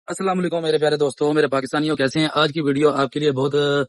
अस्सलाम वालेकुम मेरे प्यारे दोस्तों, मेरे पाकिस्तानियों, कैसे हैं। आज की वीडियो आपके लिए बहुत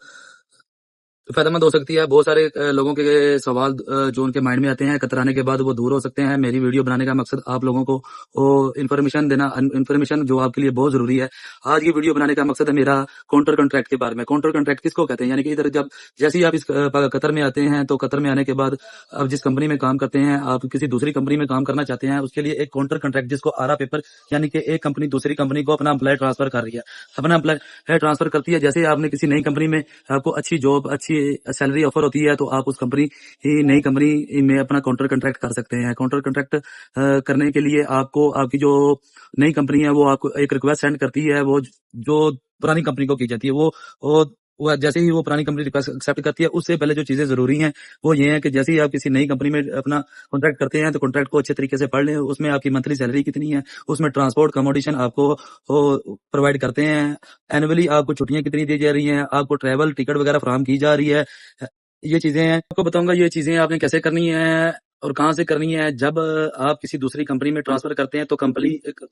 फायदेमंद हो सकती है। बहुत सारे लोगों के सवाल जो उनके माइंड में आते हैं कतराने के बाद वो दूर हो सकते हैं। मेरी वीडियो बनाने का मकसद आप लोगों को इन्फॉर्मेशन देना, इन्फॉर्मेशन जो आपके लिए बहुत जरूरी है। आज की वीडियो बनाने का मकसद है मेरा काउंटर कॉन्ट्रैक्ट के बारे में। काउंटर कॉन्ट्रैक्ट किसको कहते हैं, यानी कि इधर जब जैसे ही आप इस कतर में आते हैं तो कतर में आने के बाद आप जिस कंपनी में काम करते हैं, आप किसी दूसरी कंपनी में काम करना चाहते हैं, उसके लिए एक काउंटर कॉन्ट्रैक्ट जिसको आरा पेपर, यानी कि एक कंपनी दूसरी कंपनी को अपना अम्प्लॉय ट्रांसफर कर रही है, अपना अम्प्लॉय ट्रांसफर करती है। जैसे आपने किसी नई कंपनी में आपको अच्छी जॉब, अच्छी सैलरी ऑफर होती है तो आप उस नई कंपनी में अपना काउंटर कॉन्ट्रैक्ट कर सकते हैं। काउंटर कॉन्ट्रैक्ट करने के लिए आपको आपकी जो नई कंपनी है वो आपको एक रिक्वेस्ट सेंड करती है, वो जो पुरानी कंपनी को की जाती है। वो जैसे ही वो पुरानी कंपनी रिक्वेस्ट एक्सेप्ट करती है, उससे पहले जो चीजें जरूरी हैं वो ये है कि जैसे ही आप किसी नई कंपनी में अपना कॉन्ट्रैक्ट करते हैं तो कॉन्ट्रैक्ट को अच्छे तरीके से पढ़ लें। उसमें आपकी मंथली सैलरी कितनी है, उसमें ट्रांसपोर्ट कमोडिशन आपको प्रोवाइड करते हैं, एनुअली आपको छुट्टियां कितनी दी जा रही हैं, आपको ट्रैवल टिकट वगैरह फराहम की जा रही है। ये चीजें हैं, आपको बताऊंगा ये चीजें आपने कैसे करनी है और कहाँ से करनी है। जब आप किसी दूसरी कंपनी में ट्रांसफर करते हैं तो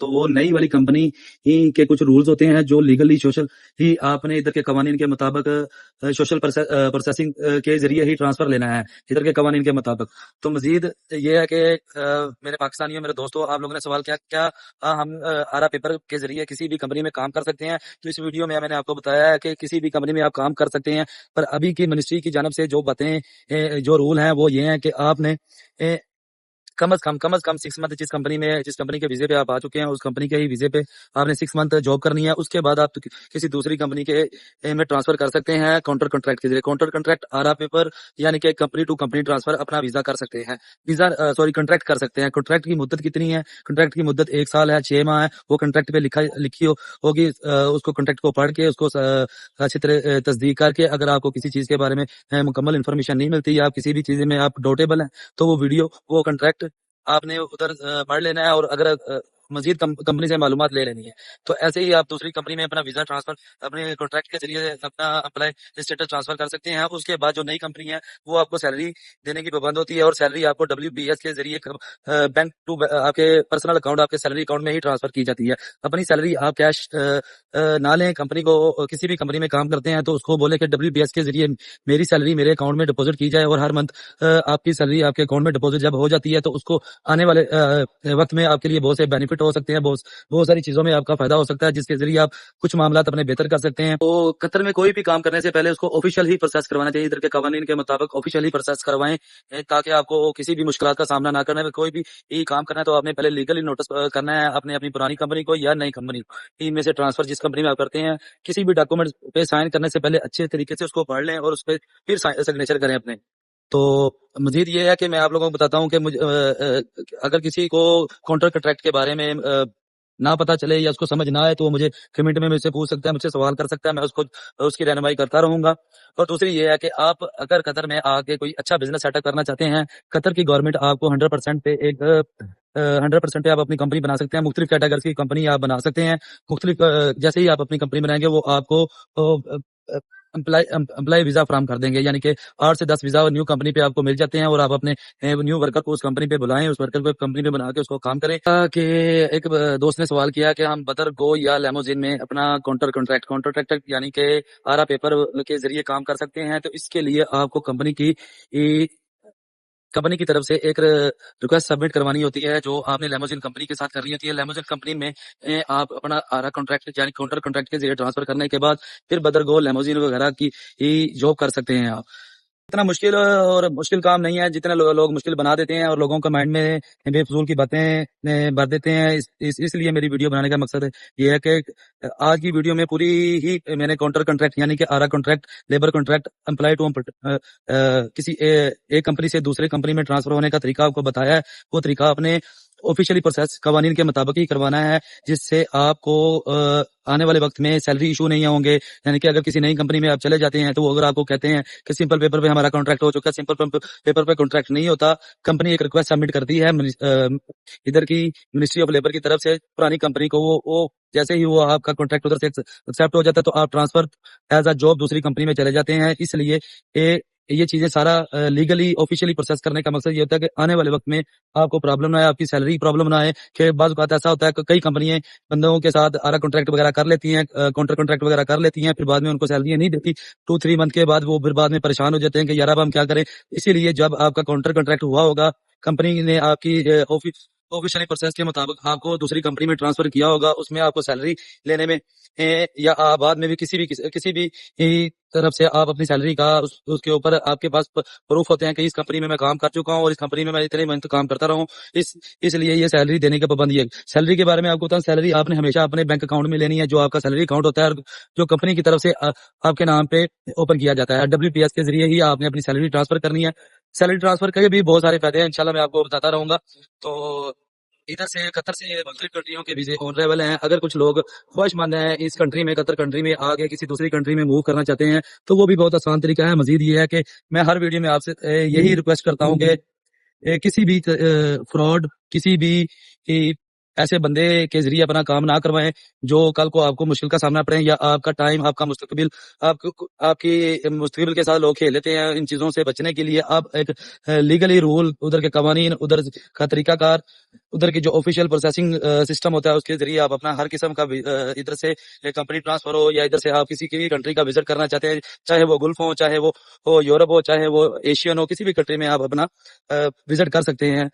वो नई वाली कंपनी ही के कुछ रूल्स होते हैं जो लीगली सोशल ही आपने इधर के कवानीन के मुताबिक सोशल प्रोसेसिंग के जरिए ही ट्रांसफर लेना है, इधर के कवानीन के मुताबिक। तो मजीद ये है कि मेरे पाकिस्तानियों, मेरे दोस्तों, आप लोगों ने सवाल किया क्या हम आरा पेपर के जरिए किसी भी कंपनी में काम कर सकते हैं। तो इस वीडियो में मैंने आपको बताया है कि किसी भी कंपनी में आप काम कर सकते हैं, पर अभी की मिनिस्ट्री की जानब से जो बातें, जो रूल हैं वो ये हैं कि आपने कम अज कम 6 मंथ जिस कंपनी के वीजे पे आप आ चुके हैं उस कंपनी के ही वीजे पे आपने 6 मंथ जॉब करनी है। उसके बाद आप किसी दूसरी कंपनी के में ट्रांसफर कर सकते हैं काउंटर कॉन्ट्रैक्ट के जरिए। काउंटर कॉन्ट्रैक्ट आरा पेपर यानी कि कंपनी टू कंपनी ट्रांसफर अपना वीजा कर सकते हैं, कॉन्ट्रैक्ट कर सकते हैं। कॉन्ट्रैक्ट की मुद्दत कितनी है? कॉन्ट्रैक्ट की मुद्दत 1 साल है, 6 माह है। वो कॉन्ट्रैक्ट पे लिखी होगी। उसको कॉन्ट्रैक्ट को पढ़ के उसको अच्छी तरह तस्दीक करके अगर आपको किसी चीज के बारे में मुकम्मल इन्फॉर्मेशन नहीं मिलती, आप किसी भी चीज में आप डाउटेबल हैं, तो वो कॉन्ट्रैक्ट आपने उधर पढ़ लेना है और अगर मजीद कंपनी से मालूमात ले लेनी है। तो ऐसे ही आप दूसरी कंपनी में अपना वीजा ट्रांसफर अपने कॉन्ट्रैक्ट के जरिए अपना अप्लाई स्टेटस ट्रांसफर कर सकते हैं। उसके बाद जो नई कंपनी है वो आपको सैलरी देने की पाबंद होती है और सैलरी आपको WBS के जरिए बैंक टू आपके पर्सनल अकाउंट, आपके सैलरी अकाउंट में ही ट्रांसफर की जाती है। अपनी सैलरी आप कैश ना लें। कंपनी को, किसी भी कंपनी में काम करते हैं तो उसको बोले कि WBS के जरिए मेरी सैलरी मेरे अकाउंट में डिपॉजिट की जाए, और हर मंथ आपकी सैलरी आपके अकाउंट में डिपॉजिट जब हो जाती है तो उसको आने वाले वक्त में आपके लिए बहुत से बेनिफिट हो सकते हैं, बहुत सारी चीजों में आपका फायदा हो सकता है, जिसके जरिए आप कुछ मामला अपने बेहतर कर सकते हैं। तो कतर में कोई भी काम करने से पहले उसको ऑफिशियल ही प्रोसेस करवाना चाहिए। इधर के कवानीन के मुताबिक ऑफिशियल ही प्रोसेस करवाएं ताकि आपको किसी भी मुश्किल का सामना ना करना है। कोई भी काम करना है तो आपने पहले लीगली नोटिस करना है अपनी पुरानी कंपनी को या नई कंपनी को। इनमें से ट्रांसफर जिस कंपनी में आप करते हैं, किसी भी डॉक्यूमेंट पे साइन करने से पहले अच्छे तरीके से उसको पढ़ लें और उस पर फिर सिग्नेचर करें अपने। तो मजीद ये है कि मैं आप लोगों को बताता हूँ कि अगर किसी को काउंटर कॉन्ट्रैक्ट के बारे में ना पता चले या उसको समझ ना आए तो वो मुझे कमेंट में मुझसे पूछ सकता है, मुझसे सवाल कर सकता है, मैं उसकी रहनुमाई करता रहूंगा। और दूसरी ये है कि आप अगर कतर में आके कोई अच्छा बिजनेस सेटअप करना चाहते हैं, कतर की गवर्नमेंट आपको 100% पे 100% पे आप अपनी कंपनी बना सकते हैं। मुख्तलिफ कैटेगरी की कंपनी आप बना सकते हैं। मुख्तलिफ जैसे ही आप अपनी कंपनी बनाएंगे वो आपको एम्प्लॉय वीजा फराम कर देंगे, यानी कि 8 से 10 वीजा न्यू कंपनी पे आपको मिल जाते हैं और आप अपने न्यू वर्कर को उस कंपनी पे बुलाएं, उस वर्कर को कंपनी पे बना के उसको काम करें। कि एक दोस्त ने सवाल किया कि हम बदर गो या लेमोजिन में अपना काउंटर कॉन्ट्रैक्ट यानी कि आरा पेपर के जरिए काम कर सकते हैं। तो इसके लिए आपको कंपनी की तरफ से एक रिक्वेस्ट सबमिट करवानी होती है जो आपने लेमोजिन कंपनी के साथ करनी होती है। लेमोजिन कंपनी में आप अपना आरा कॉन्ट्रैक्ट यानी काउंटर कॉन्ट्रैक्ट के जरिए ट्रांसफर करने के बाद फिर बदरगो लेमोजिन वगैरह की जॉब कर सकते हैं आप। इतना मुश्किल काम नहीं है जितने लोग मुश्किल बना देते हैं और लोगों के माइंड में बेफजूल की बातें भर देते हैं। इसलिए मेरी वीडियो बनाने का मकसद ये है कि आज की वीडियो में पूरी ही मैंने काउंटर कॉन्ट्रैक्ट यानी कि आरा contract, labour contract, employ to किसी एक कंपनी से दूसरे कंपनी में ट्रांसफर होने का तरीका आपको बताया है। वो तरीका आपने ऑफिशियली प्रोसेस कवानीन के मुताबिक ही करवाना है, जिससे आपको आने वाले वक्त में सैलरी इशू नहीं होंगे। यानी कि अगर किसी नई कंपनी में आप चले जाते हैं तो वो अगर आपको कहते हैं कि सिंपल पेपर पे हमारा कॉन्ट्रैक्ट हो चुका है, सिंपल पेपर पे कॉन्ट्रैक्ट नहीं होता। कंपनी एक रिक्वेस्ट सबमिट करती है इधर की मिनिस्ट्री ऑफ लेबर की तरफ से पुरानी कंपनी को। वो जैसे ही वो आपका कॉन्ट्रैक्ट उधर से एक्सेप्ट हो जाता है तो आप ट्रांसफर एज अ जॉब दूसरी कंपनी में चले जाते हैं। इसलिए یہ چیزیں سارا لیگلی آفیشیلی پروسیس کرنے کا مقصد یہ ہوتا ہے کہ آنے والے وقت میں آپ کو پرابلم نہ آئے, آپ کی سیلری پرابلم نہ آئے. کہ بعض اوقات ایسا ہوتا ہے کہ کئی کمپنیاں بندوں کے ساتھ آرا کانٹریکٹ وغیرہ کر لیتی ہیں, کاؤنٹر کانٹریکٹ وغیرہ کر لیتی ہیں, پھر بعد میں ان کو سیلری نہیں دیتی. 2-3 منتھ کے بعد وہ پھر بعد میں پریشان ہو جاتے ہیں کہ یار اب ہم کیا کریں. اسی لیے جب آپ کا کاؤنٹر کانٹریکٹ ہوا ہوگا, کمپنی نے آپ کی آفیشلی پروسیس کے مطابق آپ کو دوسری کمپنی میں ٹرانسفر کیا ہوگا, اس میں آپ کو سیلری لینے میں یا بعد میں بھی کسی بھی طرف سے آپ اپنی سیلری کا اس کے اوپر آپ کے پاس پروف ہوتے ہیں کہ اس کمپنی میں کام کر چکا ہوں اور اس کمپنی میں اتنے منتھ کام کرتا رہا ہوں, اس لیے یہ سیلری دینے کا پابندی ہے. سیلری کے بارے میں آپ کو بتاؤں, سیلری آپ نے ہمیشہ اپنے بینک اکاؤنٹ میں لینی ہے, جو آپ کا سیلری اکاؤنٹ ہوتا ہے جو کمپنی کی طرف سے آپ کے نام پہ اوپن کیا جاتا ہے. WPS کے ذریعے ہی آپ نے اپنی سیلری ٹرانسفر کرنی ہے. سیلری ٹرانسفر کے بھی بہت سارے فائدے ہیں, انشاءاللہ میں آپ کو بتاتا رہوں گا. تو ادھر سے قطر سے مختلف کنٹریوں کے ویزے آن ریول ہیں. اگر کچھ لوگ خواہش مند ہیں اس کنٹری میں, قطر کنٹری میں آگے کسی دوسری کنٹری میں موو کرنا چاہتے ہیں, تو وہ بھی بہت آسان طریقہ ہے. مزید یہ ہے کہ میں ہر ویڈیو میں آپ سے یہی ریکویسٹ کرتا ہوں کہ کسی بھی فراڈ, کسی بھی ایسے بندے کے ذریعے اپنا کام نہ کروائیں جو کل کو آپ کو مشکل کا سامنا پڑے, یا آپ کا ٹائم, آپ کا مستقبل, آپ کی مستقبل کے ساتھ لوگ کھیل لیتے ہیں. ان چیزوں سے بچنے کے لیے آپ ایک لیگلی رول, ادھر کے قوانین, ادھر کا طریقہ کار, ادھر کی جو آفیشیل پروسیسنگ سسٹم ہوتا ہے اس کے ذریعے آپ اپنا ہر قسم کا ادھر سے کمپنی ٹرانسفر ہو, یا ادھر سے آپ کسی کی کنٹری کا وزٹ کرنا چاہتے ہیں, چاہے وہ گلف ہو, چاہے وہ یورپ ہو, چاہے وہ ایشین ہو, کسی بھی کنٹری میں آپ اپنا وزٹ کر سکتے ہیں.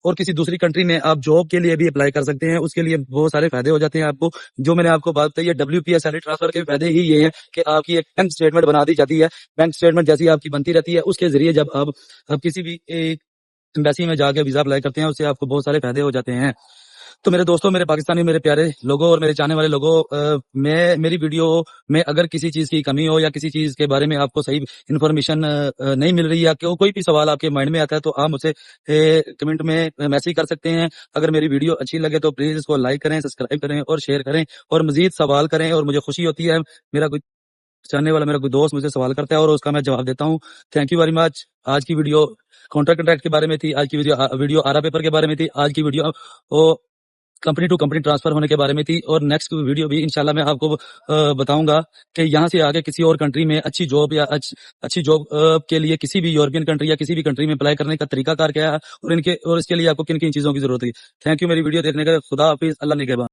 اور کسی دوسری کنٹری میں آپ جاب کے لیے بھی اپلائی کر سکتے ہیں. اس کے لیے بہت سارے فائدے ہو جاتے ہیں آپ کو. جو میں نے آپ کو بات بتائی ہے WPS سیلری ٹرانسفر کے فائدے ہی یہ ہیں کہ آپ کی ایک بینک اسٹیٹمنٹ بنا دی جاتی ہے. بینک اسٹیٹمنٹ جیسی آپ کی بنتی رہتی ہے, اس کے ذریعے جب آپ کسی بھی ایمبیسی میں جا کے ویزا اپلائی کرتے ہیں, اس سے آپ کو بہت سارے فائدے ہو جاتے ہیں. تو میرے دوستوں, میرے پاکستانی, میرے پیارے لوگوں اور میرے چاہنے والے لوگوں, میری ویڈیو میں اگر کسی چیز کی کمی ہو یا کسی چیز کے بارے میں آپ کو صحیح انفارمیشن نہیں مل رہی ہے, کہ کوئی بھی سوال آپ کے مائنڈ میں آتا ہے, تو آپ مجھ سے کمنٹ میں میسج کر سکتے ہیں. اگر میری ویڈیو اچھی لگے تو پلیز اس کو لائک کریں, سبسکرائب کریں اور شیئر کریں, اور مزید سوال کریں. اور مجھے خوشی ہوتی ہے میرا کوئی چاہنے والا, میرا کوئی دوست مجھے سوال کرتا ہے اور اس کا میں جواب دیتا ہوں. Thank you very much. آج کی ویڈیو کانٹریکٹ کنٹریکٹ کے بارے میں تھی, آج کی ویڈیو آرا پیپر کے بارے میں تھی, آج کی video company to company transfer ہونے کے بارے میں تھی. اور نیکسٹ ویڈیو بھی انشاءاللہ میں آپ کو بتاؤں گا کہ یہاں سے آگے کسی اور کنٹری میں اچھی جاب یا اچھی جاب کے لیے کسی بھی یورپین کنٹری یا کسی بھی کنٹری میں اپلائی کرنے کا طریقہ کار کیا ہے, اور اس کے لیے آپ کو کن کن چیزوں کی ضرورت ہے. تھینک یو میری ویڈیو دیکھنے کا. خدا حافظ. اللہ نگہبان.